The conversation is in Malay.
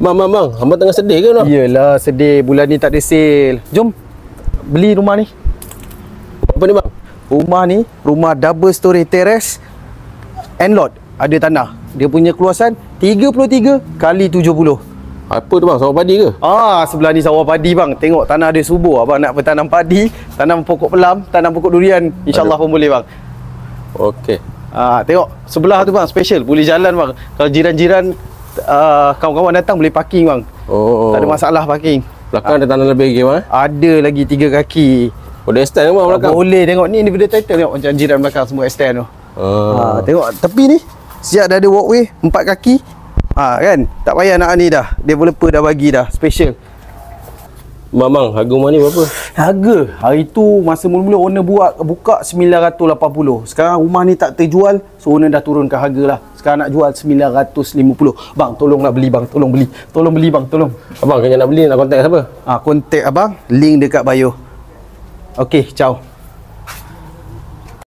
Bang, hamba tengah sedih ke nak? Yelah, sedih. Bulan ni tak ada sale. Jom beli rumah ni. Apa ni bang? Rumah ni, rumah double story terrace and lot. Ada tanah. Dia punya keluasan 33 kali 70. Apa tu bang? Sawah padi ke? Sebelah ni sawah padi bang. Tengok tanah dia subur. Abang nak bertanam padi, tanam pokok pelam, tanam pokok durian, InsyaAllah pun boleh bang. Okey. Tengok sebelah tu bang, special. Boleh jalan bang. Kalau jiran-jiran kawan-kawan datang boleh parking bang. Tak ada masalah parking. Belakang ada tanah lebih lagi bang? Ada lagi 3 kaki. Boleh extend ke bang belakang? Boleh. Tengok ni individual title. Tengok macam jiran belakang semua extend tu. Tengok tepi ni siap dah ada walkway 4 kaki. Kan? Tak payah nak ni dah. Developer dah bagi dah special. Bang, harga rumah ni berapa? Harga hari tu masa mula-mula owner buka 980. Sekarang rumah ni tak terjual, so owner dah turunkan harga lah. Sekarang nak jual 950. Bang, tolonglah beli bang. Tolong beli. Tolong beli bang, tolong. Abang, kalau nak beli nak kontak siapa? Kontak abang, link dekat bio. Okey, ciao.